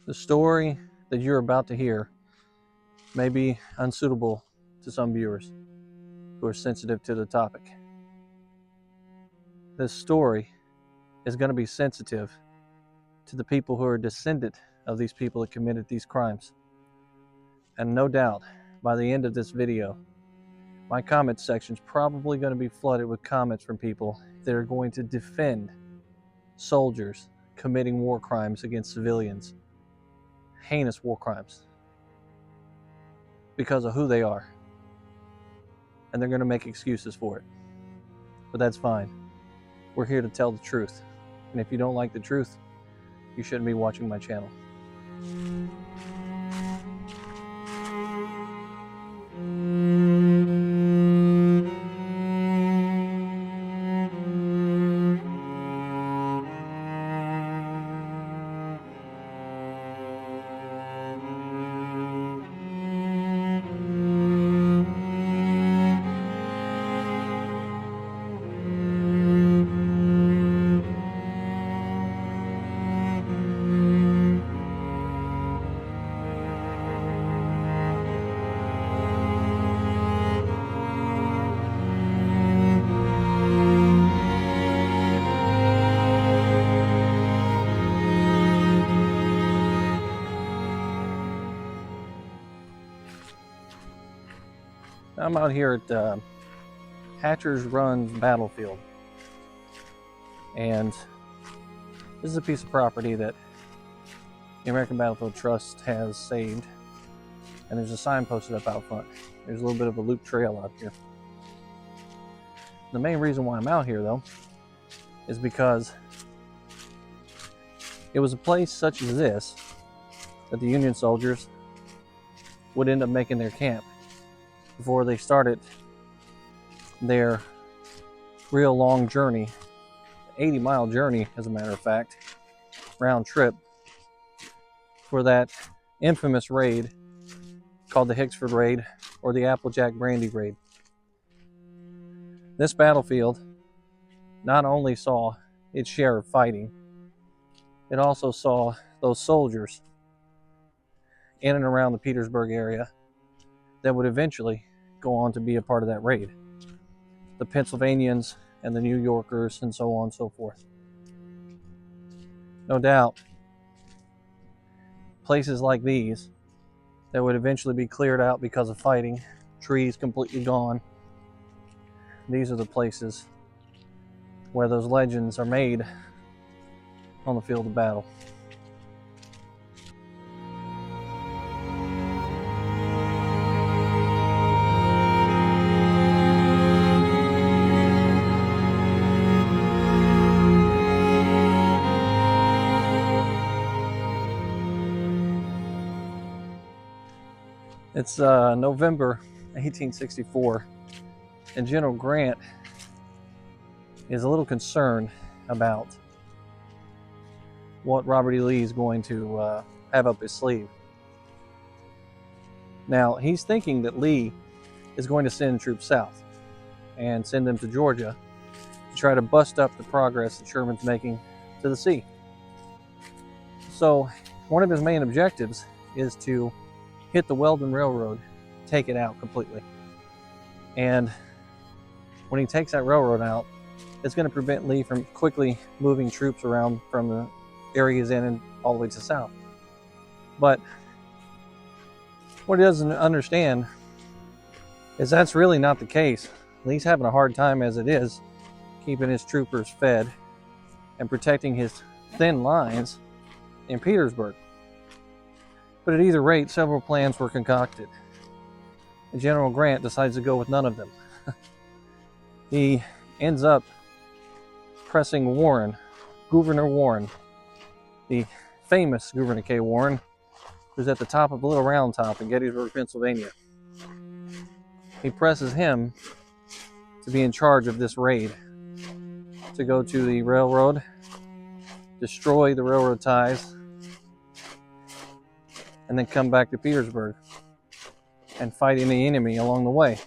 The story that you're about to hear may be unsuitable to some viewers who are sensitive to the topic. This story is going to be sensitive to the people who are descendant of these people that committed these crimes. And no doubt, by the end of this video, my comment section is probably going to be flooded with comments from people that are going to defend soldiers committing war crimes against civilians, heinous war crimes, because of who they are. And they're going to make excuses for it. But that's fine. We're here to tell the truth. And if you don't like the truth, you shouldn't be watching my channel. I'm out here at Hatcher's Run battlefield, and this is a piece of property that the American Battlefield Trust has saved, and there's a sign posted up out front. There's a little bit of a loop trail out here. The main reason why I'm out here, though, is because it was a place such as this that the Union soldiers would end up making their camp before they started their real long journey, 80-mile journey, as a matter of fact, round trip, for that infamous raid called the Hicksford Raid or the Applejack Brandy Raid. This battlefield not only saw its share of fighting, it also saw those soldiers in and around the Petersburg area that would eventually go on to be a part of that raid. The Pennsylvanians and the New Yorkers and so on and so forth. No doubt, places like these that would eventually be cleared out because of fighting, trees completely gone, these are the places where those legends are made on the field of battle. It's November 1864, and General Grant is a little concerned about what Robert E. Lee is going to have up his sleeve. Now, he's thinking that Lee is going to send troops south and send them to Georgia to try to bust up the progress that Sherman's making to the sea. So, one of his main objectives is to hit the Weldon Railroad, take it out completely. And when he takes that railroad out, it's going to prevent Lee from quickly moving troops around from the areas in and all the way to the south. But what he doesn't understand is that's really not the case. Lee's having a hard time as it is, keeping his troopers fed and protecting his thin lines in Petersburg. But at either rate, several plans were concocted, and General Grant decides to go with none of them. He ends up pressing Warren, Gouverneur Warren, the famous Gouverneur K. Warren, who's at the top of Little Round Top in Gettysburg, Pennsylvania. He presses him to be in charge of this raid, to go to the railroad, destroy the railroad ties, and then come back to Petersburg and fight any enemy along the way.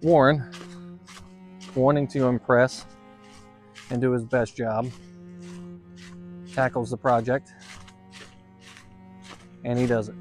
Warren, wanting to impress and do his best job, tackles the project, and he does it.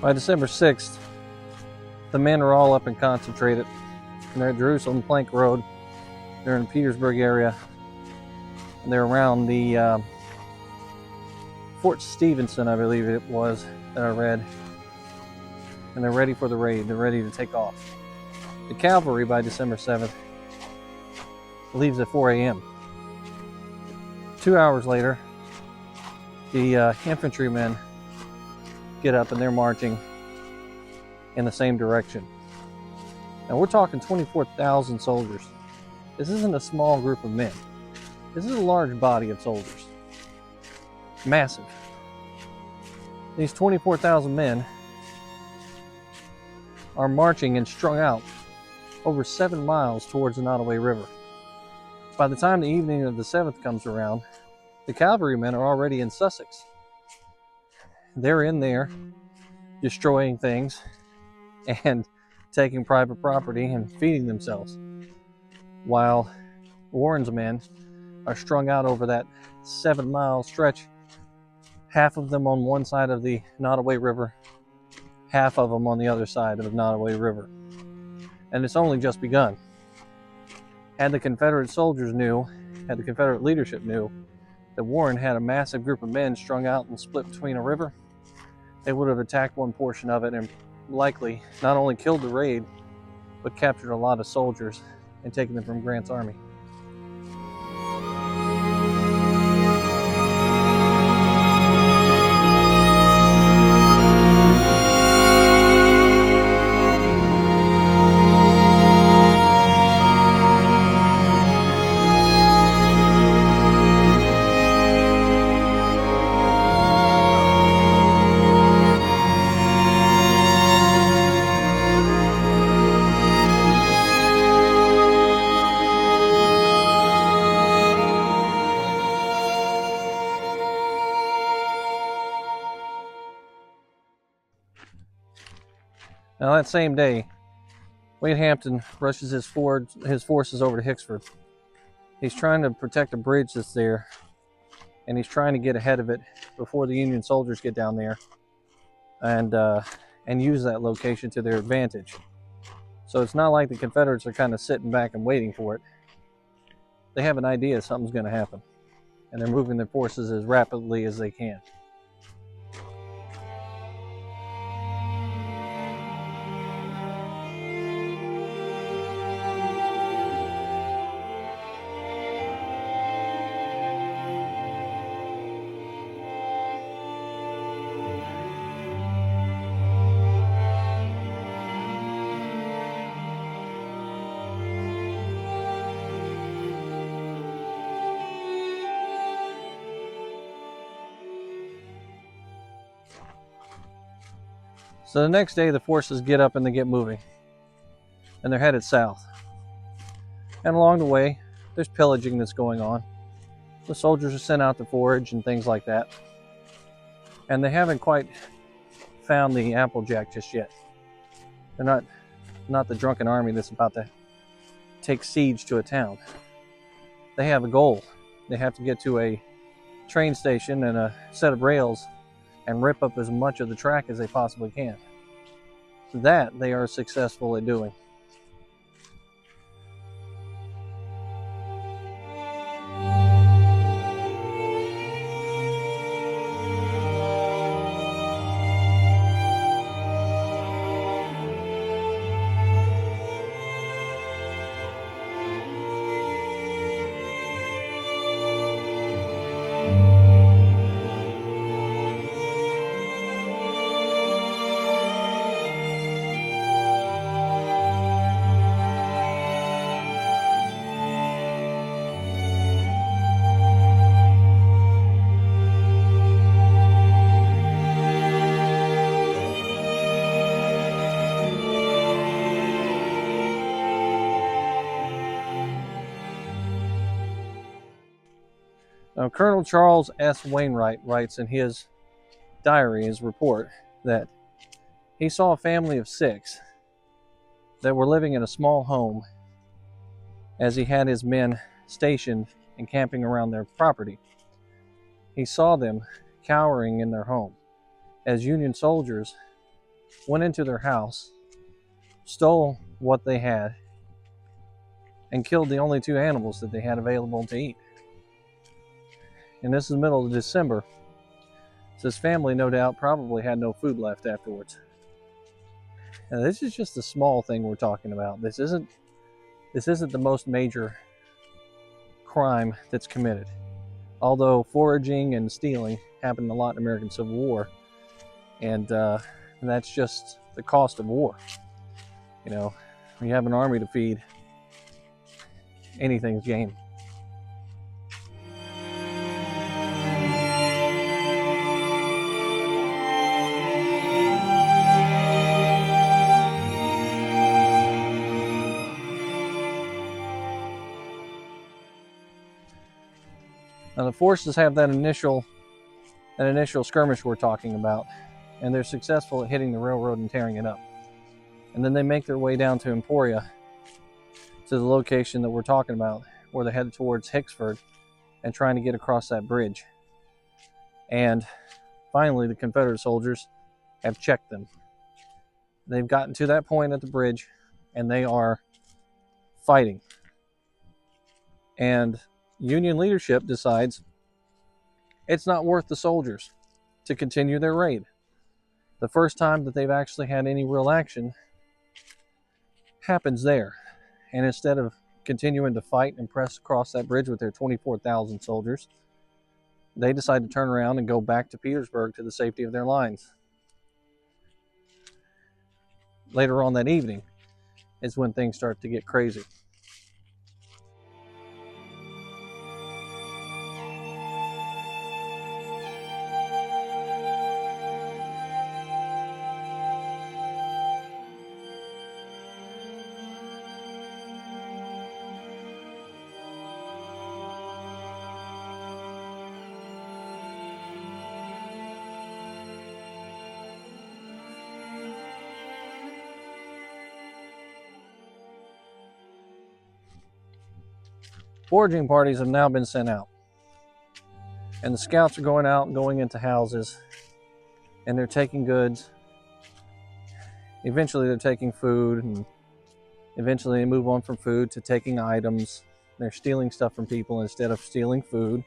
By December 6th, the men are all up and concentrated. And they're at Jerusalem Plank Road. They're in the Petersburg area. And they're around the Fort Stevenson, I believe it was, that I read. And they're ready for the raid. They're ready to take off. The cavalry, by December 7th, leaves at 4 a.m. 2 hours later, the infantrymen get up and they're marching in the same direction. Now we're talking 24,000 soldiers. This isn't a small group of men. This is a large body of soldiers. Massive. These 24,000 men are marching and strung out over 7 miles towards the Nottoway River. By the time the evening of the 7th comes around, the cavalrymen are already in Sussex. They're in there destroying things and taking private property and feeding themselves, while Warren's men are strung out over that 7-mile stretch, half of them on one side of the Nottoway River, half of them on the other side of the Nottoway River. And it's only just begun. Had the Confederate soldiers knew, had the Confederate leadership knew that Warren had a massive group of men strung out and split between a river, they would have attacked one portion of it and likely not only killed the raid, but captured a lot of soldiers and taken them from Grant's army. Now that same day, Wade Hampton rushes his forces over to Hicksford. He's trying to protect a bridge that's there, and he's trying to get ahead of it before the Union soldiers get down there and use that location to their advantage. So it's not like the Confederates are kind of sitting back and waiting for it. They have an idea something's going to happen, and they're moving their forces as rapidly as they can. So the next day, the forces get up and they get moving, and they're headed south. And along the way, there's pillaging that's going on. The soldiers are sent out to forage and things like that. And they haven't quite found the Applejack just yet. They're not the drunken army that's about to take siege to a town. They have a goal. They have to get to a train station and a set of rails and rip up as much of the track as they possibly can. That they are successful at doing. Now, Colonel Charles S. Wainwright writes in his diary, his report, that he saw a family of 6 that were living in a small home as he had his men stationed and camping around their property. He saw them cowering in their home as Union soldiers went into their house, stole what they had, and killed the only 2 animals that they had available to eat. And this is the middle of December, so this family no doubt probably had no food left afterwards. And this is just a small thing we're talking about. This isn't the most major crime that's committed. Although foraging and stealing happened a lot in the American Civil War, and that's just the cost of war. You know, when you have an army to feed, anything's game. Now the forces have that initial skirmish we're talking about, and they're successful at hitting the railroad and tearing it up. And then they make their way down to Emporia, to the location that we're talking about, where they're headed towards Hicksford and trying to get across that bridge. And finally, the Confederate soldiers have checked them. They've gotten to that point at the bridge, and they are fighting. And Union leadership decides it's not worth the soldiers to continue their raid. The first time that they've actually had any real action happens there. And instead of continuing to fight and press across that bridge with their 24,000 soldiers, they decide to turn around and go back to Petersburg to the safety of their lines. Later on that evening is when things start to get crazy. Foraging parties have now been sent out, and the scouts are going out and going into houses, and they're taking goods. Eventually they're taking food, and eventually they move on from food to taking items. They're stealing stuff from people instead of stealing food.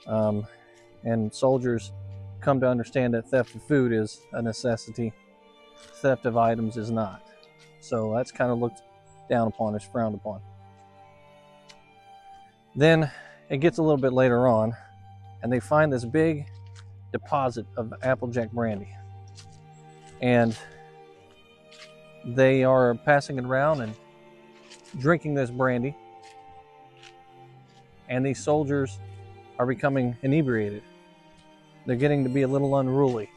And soldiers come to understand that theft of food is a necessity. Theft of items is not. So that's kind of looked down upon, is frowned upon. Then it gets a little bit later on, and they find this big deposit of Applejack brandy. And they are passing it around and drinking this brandy. And these soldiers are becoming inebriated. They're getting to be a little unruly.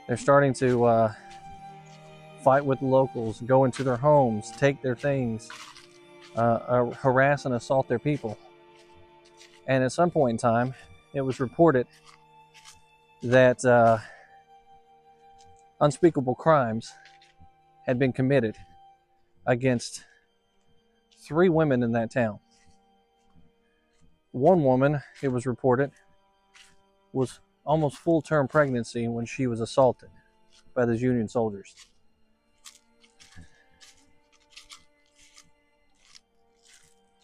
They're starting to fight with the locals, go into their homes, take their things, harass and assault their people. And at some point in time, it was reported that unspeakable crimes had been committed against 3 women in that town. One woman, it was reported, was almost full-term pregnancy when she was assaulted by those Union soldiers.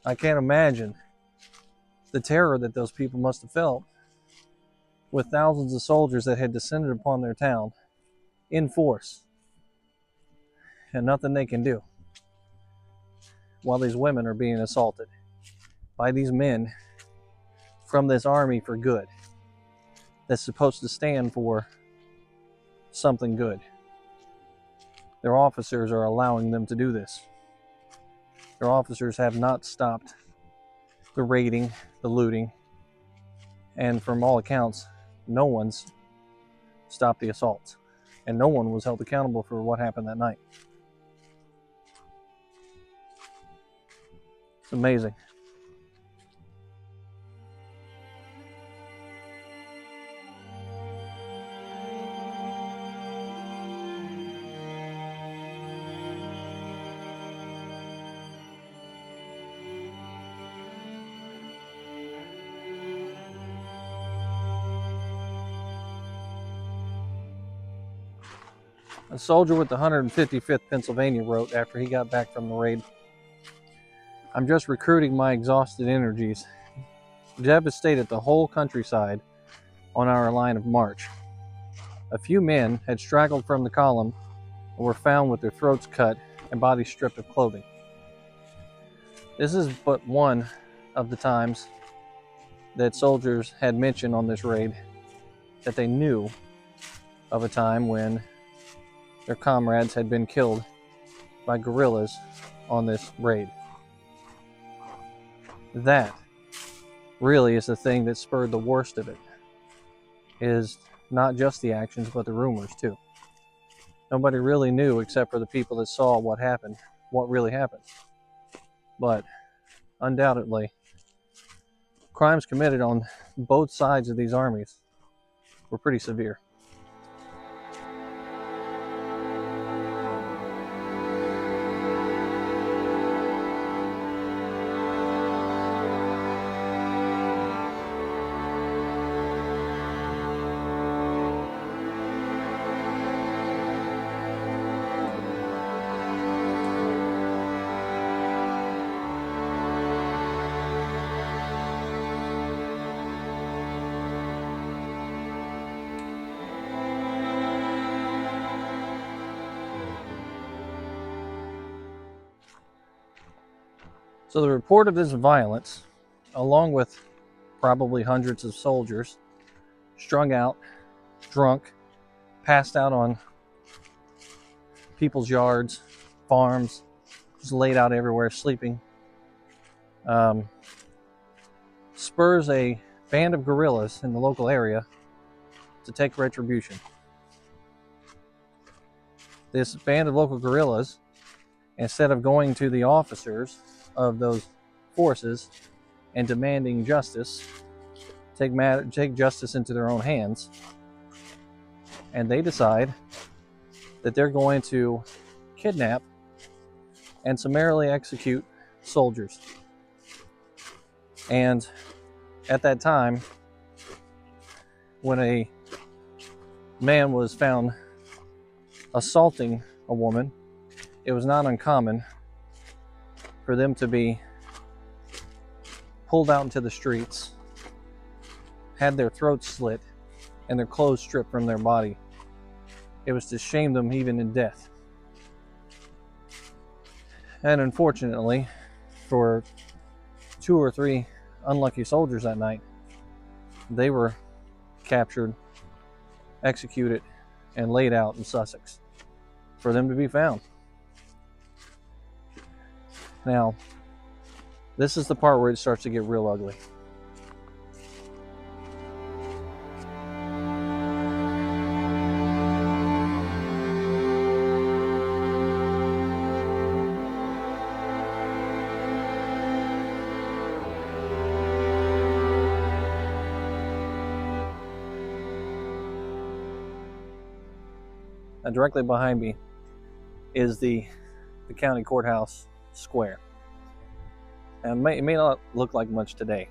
I can't imagine the terror that those people must have felt with thousands of soldiers that had descended upon their town in force, and nothing they can do while these women are being assaulted by these men from this army for good that's supposed to stand for something good. Their officers are allowing them to do this. Their officers have not stopped the raiding, the looting, and from all accounts, no one's stopped the assaults, and no one was held accountable for what happened that night. It's amazing. A soldier with the 155th Pennsylvania wrote after he got back from the raid, "I'm just recruiting my exhausted energies. Devastated the whole countryside on our line of march. A few men had straggled from the column and were found with their throats cut and bodies stripped of clothing." This is but one of the times that soldiers had mentioned on this raid that they knew of a time when their comrades had been killed by guerrillas on this raid. That really is the thing that spurred the worst of it, is not just the actions but the rumors too. Nobody really knew except for the people that saw what happened, what really happened. But undoubtedly, crimes committed on both sides of these armies were pretty severe. So the report of this violence, along with probably hundreds of soldiers, strung out, drunk, passed out on people's yards, farms, just laid out everywhere, sleeping, spurs a band of guerrillas in the local area to take retribution. This band of local guerrillas, instead of going to the officers of those forces and demanding justice, take justice into their own hands, and they decide that they're going to kidnap and summarily execute soldiers. And at that time, when a man was found assaulting a woman, it was not uncommon for them to be pulled out into the streets, had their throats slit, and their clothes stripped from their body. It was to shame them even in death. And unfortunately, for 2 or 3 unlucky soldiers that night, they were captured, executed, and laid out in Sussex for them to be found. Now, this is the part where it starts to get real ugly. And directly behind me is the county courthouse square. And it may not look like much today,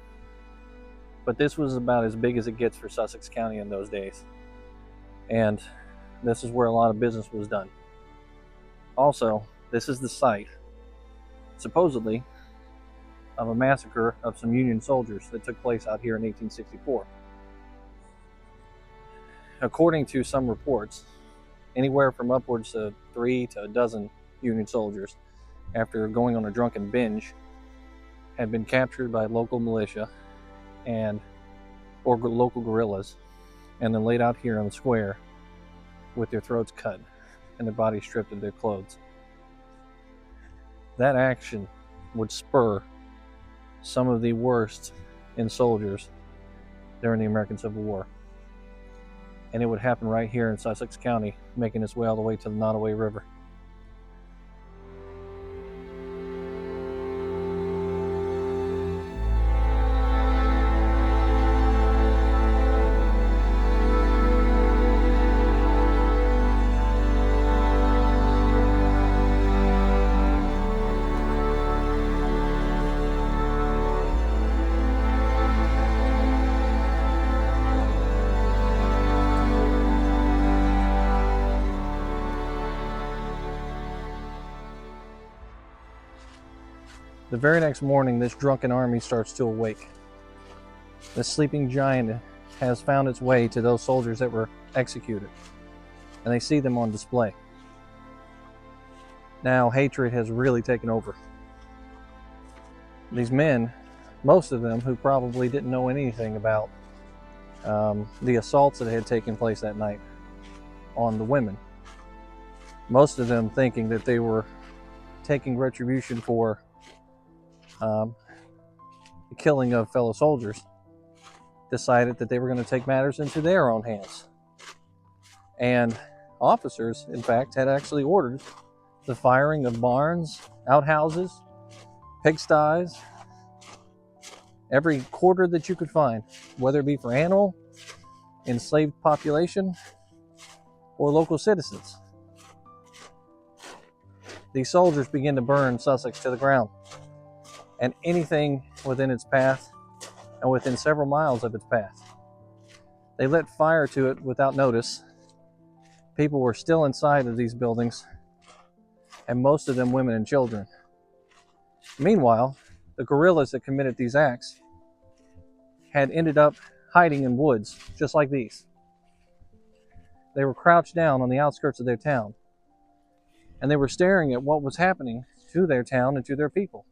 but this was about as big as it gets for Sussex County in those days. And this is where a lot of business was done. Also, this is the site, supposedly, of a massacre of some Union soldiers that took place out here in 1864. According to some reports, anywhere from upwards to 3 to a dozen Union soldiers, after going on a drunken binge, had been captured by local militia or local guerrillas, and then laid out here on the square with their throats cut and their bodies stripped of their clothes. That action would spur some of the worst in soldiers during the American Civil War. And it would happen right here in Sussex County, making its way all the way to the Nottoway River. The very next morning, this drunken army starts to awake. The sleeping giant has found its way to those soldiers that were executed, and they see them on display. Now hatred has really taken over. These men, most of them who probably didn't know anything about the assaults that had taken place that night on the women, most of them thinking that they were taking retribution for the killing of fellow soldiers, decided that they were going to take matters into their own hands. And officers, in fact, had actually ordered the firing of barns, outhouses, pigsties, every quarter that you could find, whether it be for animal, enslaved population, or local citizens. These soldiers begin to burn Sussex to the ground, and anything within its path and within several miles of its path. They lit fire to it without notice. People were still inside of these buildings, and most of them women and children. Meanwhile, the guerrillas that committed these acts had ended up hiding in woods just like these. They were crouched down on the outskirts of their town, and they were staring at what was happening to their town and to their people,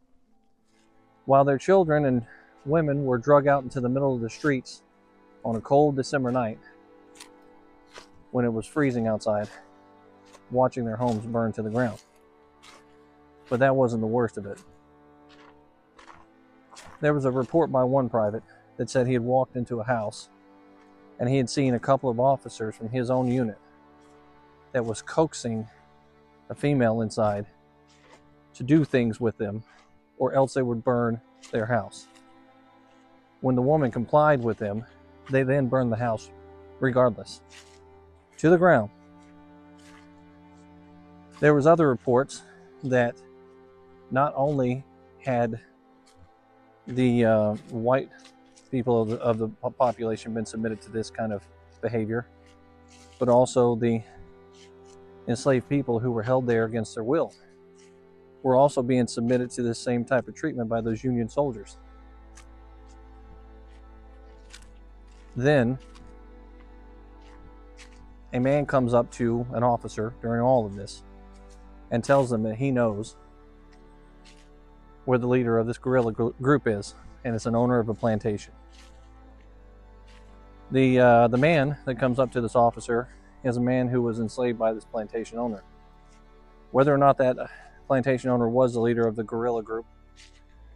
while their children and women were drug out into the middle of the streets on a cold December night when it was freezing outside, watching their homes burn to the ground. But that wasn't the worst of it. There was a report by one private that said he had walked into a house and he had seen a couple of officers from his own unit that was coaxing a female inside to do things with them, or else they would burn their house. When the woman complied with them, they then burned the house regardless, to the ground. There was other reports that not only had the white people of the population been submitted to this kind of behavior, but also the enslaved people who were held there against their will were also being submitted to this same type of treatment by those Union soldiers. Then a man comes up to an officer during all of this and tells them that he knows where the leader of this guerrilla group is, and it's an owner of a plantation. The man that comes up to this officer is a man who was enslaved by this plantation owner. Whether or not that plantation owner was the leader of the guerrilla group,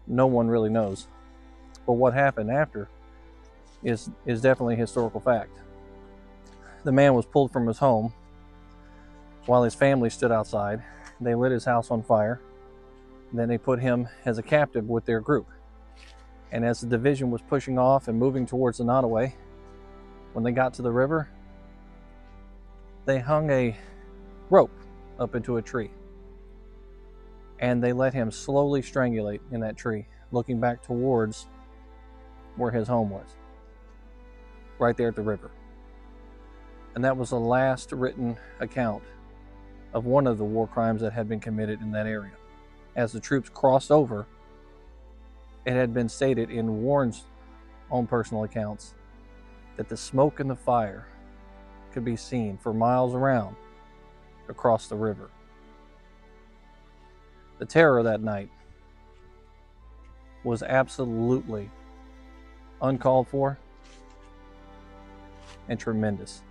no one really knows. But what happened after is definitely a historical fact. The man was pulled from his home while his family stood outside. They lit his house on fire. Then they put him as a captive with their group. And as the division was pushing off and moving towards the Nottoway, when they got to the river, they hung a rope up into a tree. And they let him slowly strangulate in that tree, looking back towards where his home was, right there at the river. And that was the last written account of one of the war crimes that had been committed in that area. As the troops crossed over, it had been stated in Warren's own personal accounts that the smoke and the fire could be seen for miles around across the river. The terror that night was absolutely uncalled for and tremendous.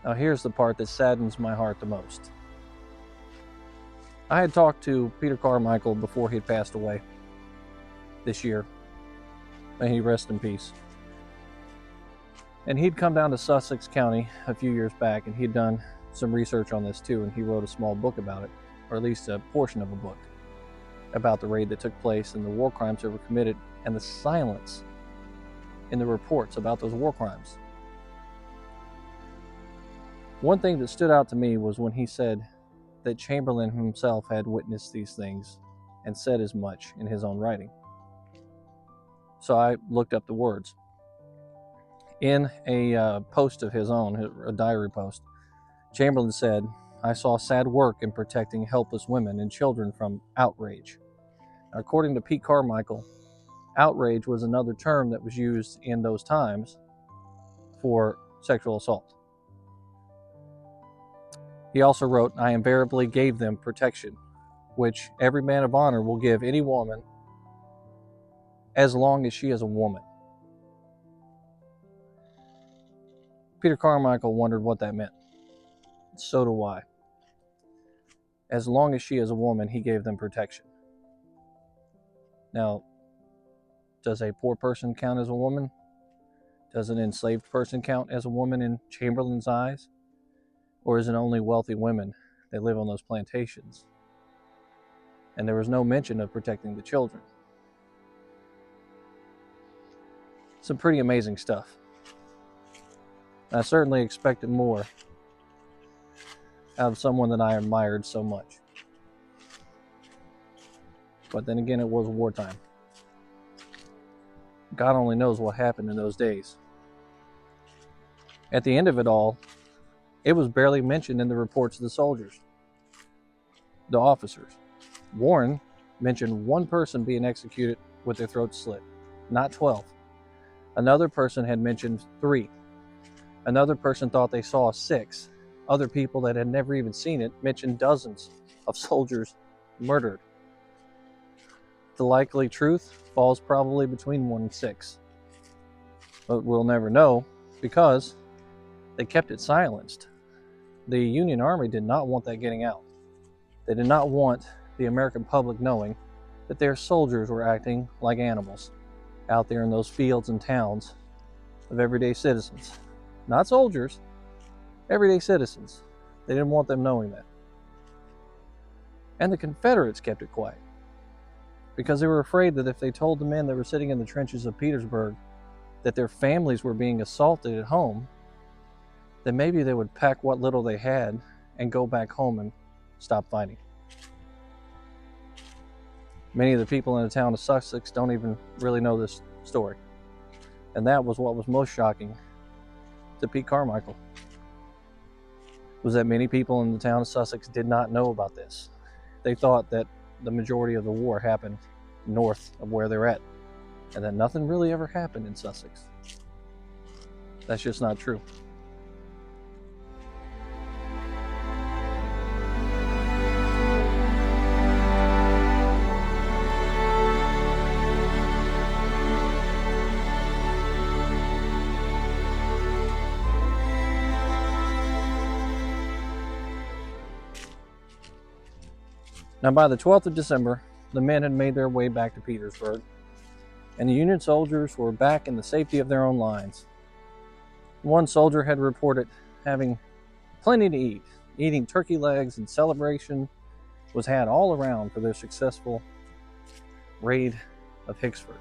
Now here's the part that saddens my heart the most. I had talked to Peter Carmichael before he had passed away this year. May he rest in peace. And he'd come down to Sussex County a few years back, and he'd done some research on this too, and he wrote a small book about it, or at least a portion of a book, about the raid that took place and the war crimes that were committed, and the silence in the reports about those war crimes. One thing that stood out to me was when he said that Chamberlain himself had witnessed these things and said as much in his own writing. So I looked up the words. In a post of his own, a diary post, Chamberlain said, "I saw sad work in protecting helpless women and children from outrage." Now, according to Pete Carmichael, outrage was another term that was used in those times for sexual assault. He also wrote, "I invariably gave them protection, which every man of honor will give any woman as long as she is a woman." Peter Carmichael wondered what that meant. So do I. As long as she is a woman, he gave them protection. Now, does a poor person count as a woman? Does an enslaved person count as a woman in Chamberlain's eyes? Or is it only wealthy women that live on those plantations? And there was no mention of protecting the children. Some pretty amazing stuff. I certainly expected more out of someone that I admired so much. But then again, it was wartime. God only knows what happened in those days. At the end of it all, it was barely mentioned in the reports of the soldiers, the officers. Warren mentioned one person being executed with their throats slit, not 12. Another person had mentioned 3. Another person thought they saw 6. Other people that had never even seen it mentioned dozens of soldiers murdered. The likely truth falls probably between 1 and 6. But we'll never know because they kept it silenced. The Union Army did not want that getting out. They did not want the American public knowing that their soldiers were acting like animals out there in those fields and towns of everyday citizens. Not soldiers, everyday citizens. They didn't want them knowing that. And the Confederates kept it quiet because they were afraid that if they told the men that were sitting in the trenches of Petersburg that their families were being assaulted at home, then maybe they would pack what little they had and go back home and stop fighting. Many of the people in the town of Sussex don't even really know this story. And that was what was most shocking to Pete Carmichael, was that many people in the town of Sussex did not know about this. They thought that the majority of the war happened north of where they're at, and that nothing really ever happened in Sussex. That's just not true. Now, by the 12th of December, the men had made their way back to Petersburg, and the Union soldiers were back in the safety of their own lines. One soldier had reported having plenty to eat, eating turkey legs, and celebration was had all around for their successful raid of Hicksford.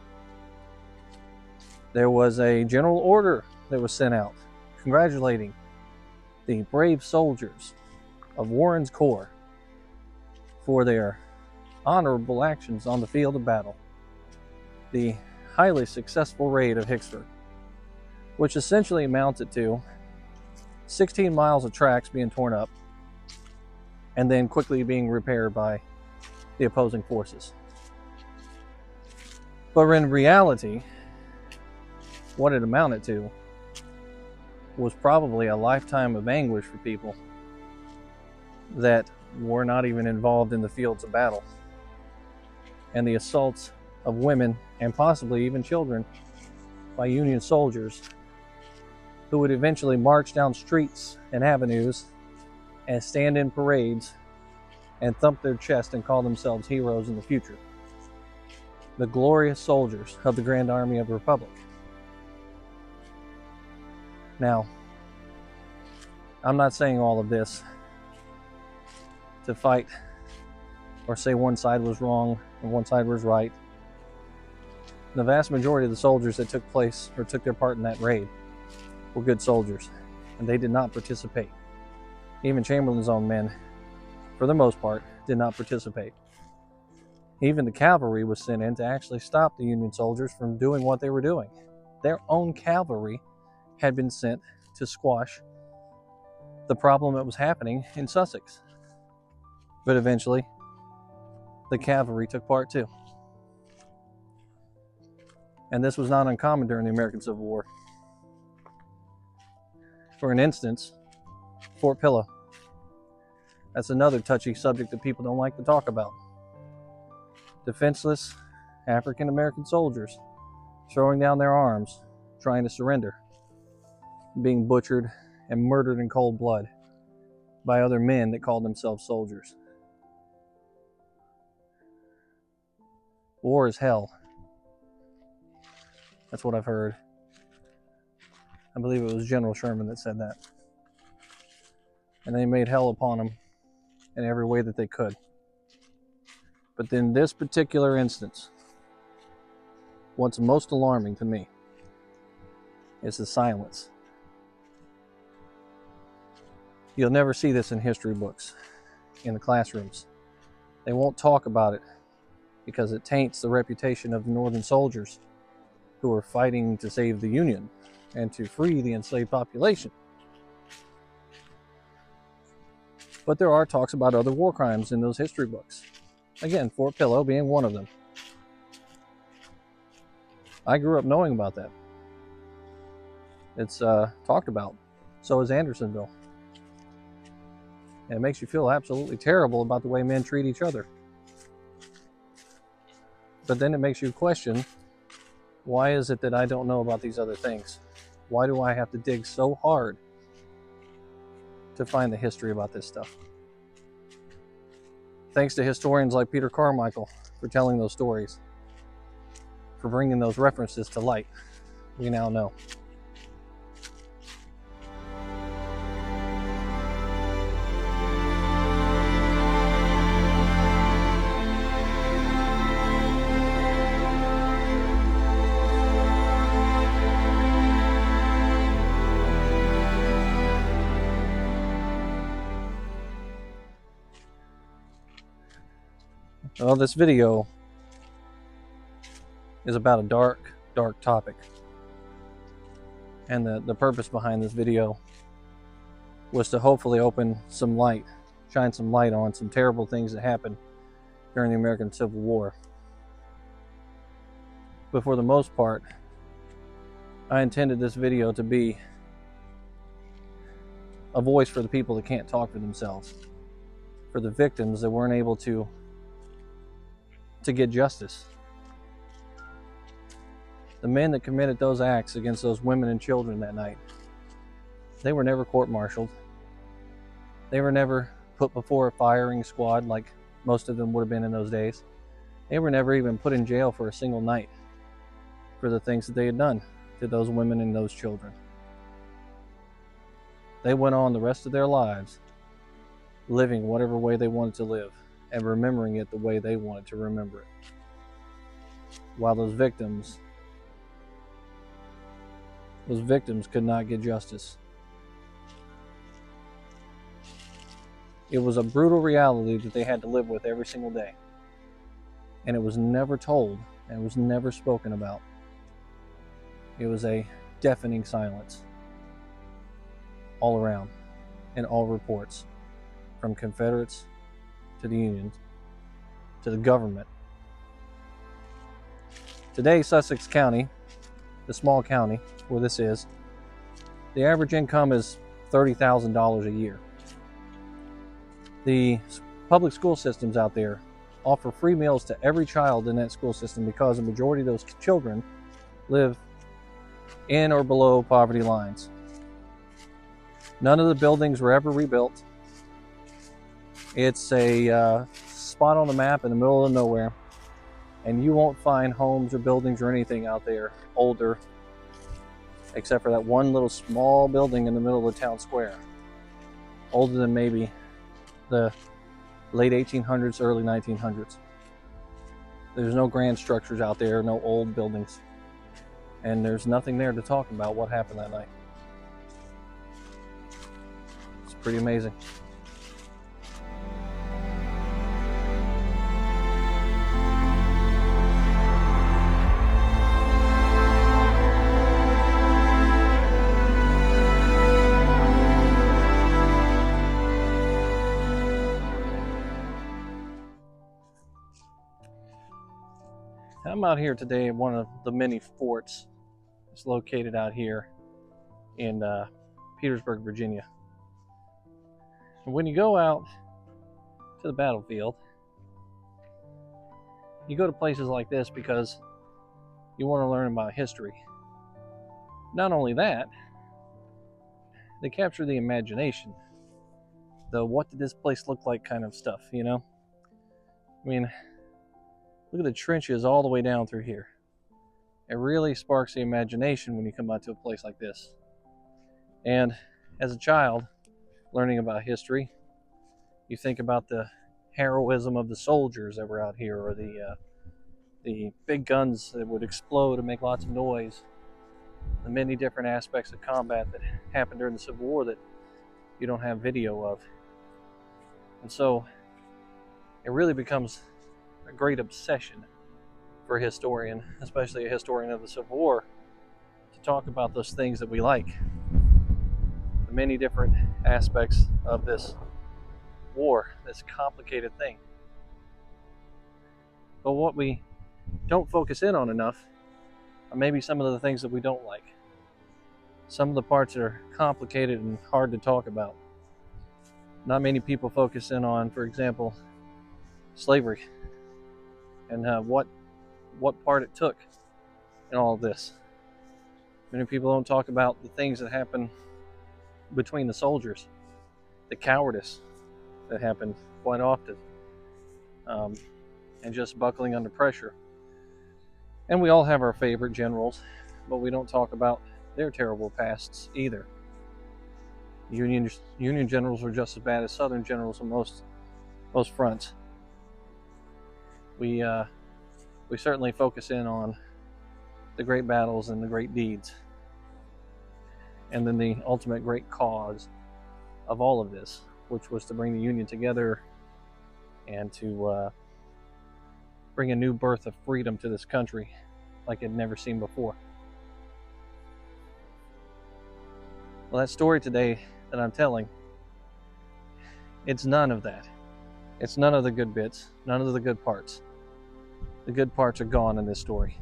There was a general order that was sent out congratulating the brave soldiers of Warren's Corps for their honorable actions on the field of battle. The highly successful raid of Hicksford, which essentially amounted to 16 miles of tracks being torn up and then quickly being repaired by the opposing forces. But in reality, what it amounted to was probably a lifetime of anguish for people that were not even involved in the fields of battle, and the assaults of women and possibly even children by Union soldiers who would eventually march down streets and avenues and stand in parades and thump their chest and call themselves heroes in the future. The glorious soldiers of the Grand Army of the Republic. Now, I'm not saying all of this to fight or say one side was wrong and one side was right. The vast majority of the soldiers that took their part in that raid were good soldiers, and they did not participate. Even Chamberlain's own men, for the most part, did not participate. Even the cavalry was sent in to actually stop the Union soldiers from doing what they were doing. Their own cavalry had been sent to squash the problem that was happening in Sussex. But eventually, the cavalry took part too. And this was not uncommon during the American Civil War. For an instance, Fort Pillow. That's another touchy subject that people don't like to talk about. Defenseless African American soldiers throwing down their arms, trying to surrender, being butchered and murdered in cold blood by other men that called themselves soldiers. War is hell. That's what I've heard. I believe it was General Sherman that said that. And they made hell upon him in every way that they could. But in this particular instance, what's most alarming to me is the silence. You'll never see this in history books, in the classrooms. They won't talk about it because it taints the reputation of the Northern soldiers who are fighting to save the Union and to free the enslaved population. But there are talks about other war crimes in those history books. Again, Fort Pillow being one of them. I grew up knowing about that. It's talked about. So is Andersonville. And it makes you feel absolutely terrible about the way men treat each other. But then it makes you question, why is it that I don't know about these other things? Why do I have to dig so hard to find the history about this stuff? Thanks to historians like Peter Carmichael for telling those stories, for bringing those references to light. We now know. Well, this video is about a dark, dark topic. And the purpose behind this video was to hopefully open some light, shine some light on some terrible things that happened during the American Civil War. But for the most part, I intended this video to be a voice for the people that can't talk for themselves, for the victims that weren't able to get justice. The men that committed those acts against those women and children that night, they were never court-martialed. They were never put before a firing squad like most of them would have been in those days. They were never even put in jail for a single night for the things that they had done to those women and those children. They went on the rest of their lives living whatever way they wanted to live and remembering it the way they wanted to remember it. While those victims could not get justice. It was a brutal reality that they had to live with every single day. And it was never told, and it was never spoken about. It was a deafening silence all around in all reports, from Confederates to the Union, to the government. Today, Sussex County, the small county where this is, the average income is $30,000 a year. The public school systems out there offer free meals to every child in that school system because the majority of those children live in or below poverty lines. None of the buildings were ever rebuilt. It's a spot on the map in the middle of nowhere, and you won't find homes or buildings or anything out there older, except for that one little small building in the middle of the town square, older than maybe the late 1800s, early 1900s. There's no grand structures out there, no old buildings, and there's nothing there to talk about what happened that night. It's pretty amazing. I'm out here today at one of the many forts. It's located out here in Petersburg, Virginia. And when you go out to the battlefield, you go to places like this because you want to learn about history. Not only that, they capture the imagination. The what did this place look like kind of stuff, you know? I mean, look at the trenches all the way down through here. It really sparks the imagination when you come out to a place like this. And as a child, learning about history, you think about the heroism of the soldiers that were out here, or the big guns that would explode and make lots of noise, the many different aspects of combat that happened during the Civil War that you don't have video of. And so it really becomes a great obsession for a historian, especially a historian of the Civil War, to talk about those things that we like, the many different aspects of this war, this complicated thing. But what we don't focus in on enough are maybe some of the things that we don't like. Some of the parts that are complicated and hard to talk about. Not many people focus in on, for example, slavery, and what part it took in all of this. Many people don't talk about the things that happened between the soldiers, the cowardice that happened quite often, and just buckling under pressure. And we all have our favorite generals, but we don't talk about their terrible pasts either. Union generals were just as bad as Southern generals on most fronts. We certainly focus in on the great battles and the great deeds, and then the ultimate great cause of all of this, which was to bring the Union together and to bring a new birth of freedom to this country like it had never seen before. Well, that story today that I'm telling, it's none of that. It's none of the good bits, none of the good parts. The good parts are gone in this story.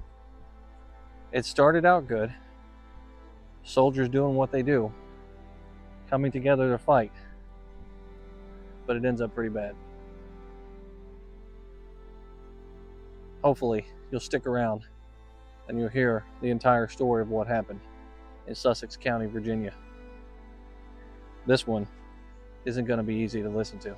It started out good, soldiers doing what they do, coming together to fight, but it ends up pretty bad. Hopefully, you'll stick around and you'll hear the entire story of what happened in Sussex County, Virginia. This one isn't going to be easy to listen to.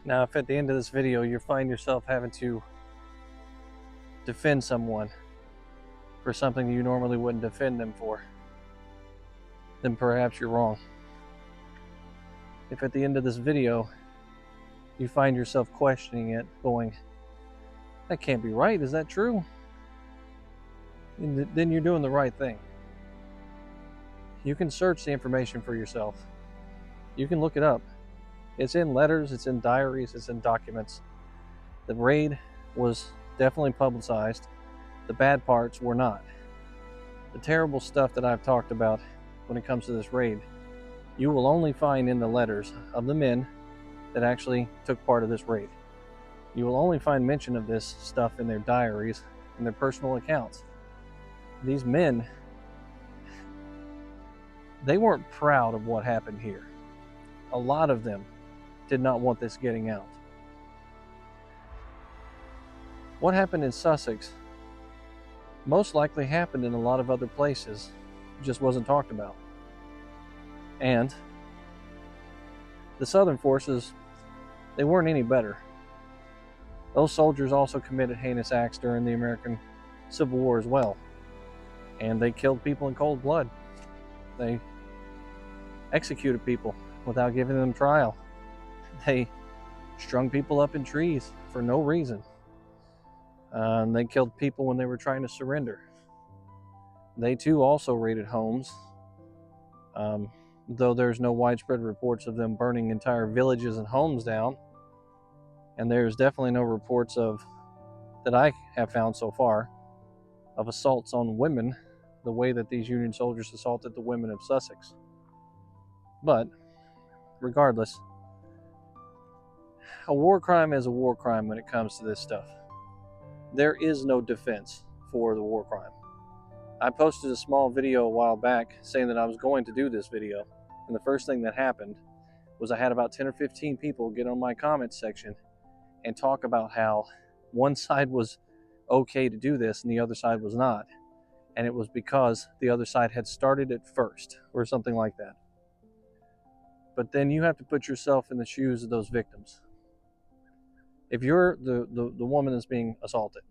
Now, if at the end of this video you find yourself having to defend someone for something you normally wouldn't defend them for, then perhaps you're wrong. If at the end of this video you find yourself questioning it, going, that can't be right, is that true? Then you're doing the right thing. You can search the information for yourself. You can look it up. It's in letters, it's in diaries, it's in documents. The raid was definitely publicized. The bad parts were not. The terrible stuff that I've talked about when it comes to this raid, you will only find in the letters of the men that actually took part of this raid. You will only find mention of this stuff in their diaries and their personal accounts. These men They weren't proud of what happened here. A lot of them did not want this getting out. What happened in Sussex most likely happened in a lot of other places, just wasn't talked about. And the Southern forces, they weren't any better. Those soldiers also committed heinous acts during the American Civil War as well. And they killed people in cold blood. They executed people without giving them trial. They strung people up in trees for no reason. And they killed people when they were trying to surrender. They too also raided homes, though there's no widespread reports of them burning entire villages and homes down. And there's definitely no reports of, that I have found so far, of assaults on women the way that these Union soldiers assaulted the women of Sussex. But regardless, a war crime is a war crime when it comes to this stuff. There is no defense for the war crime. I posted a small video a while back saying that I was going to do this video, and the first thing that happened was I had about 10 or 15 people get on my comments section and talk about how one side was okay to do this and the other side was not. And it was because the other side had started it first, or something like that. But then you have to put yourself in the shoes of those victims. If you're the woman that's being assaulted,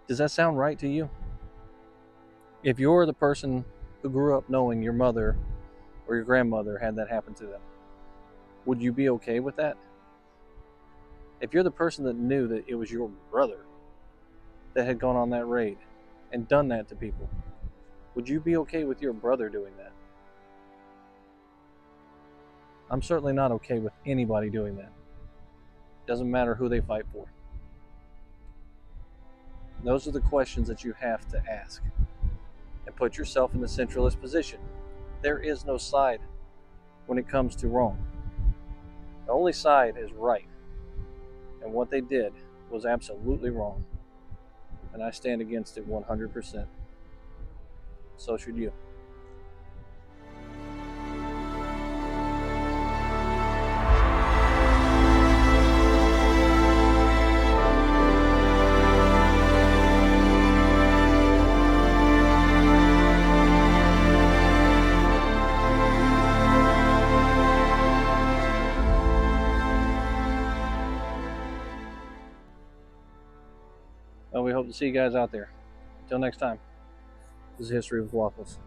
does that sound right to you? If you're the person who grew up knowing your mother or your grandmother had that happen to them, would you be okay with that? If you're the person that knew that it was your brother that had gone on that raid and done that to people, would you be okay with your brother doing that? I'm certainly not okay with anybody doing that. Doesn't matter who they fight for. Those are the questions that you have to ask. And put yourself in the centralist position. There is no side when it comes to wrong. The only side is right. And what they did was absolutely wrong. And I stand against it 100%. So should you. Well, we hope to see you guys out there. Until next time, this is History with Waffles.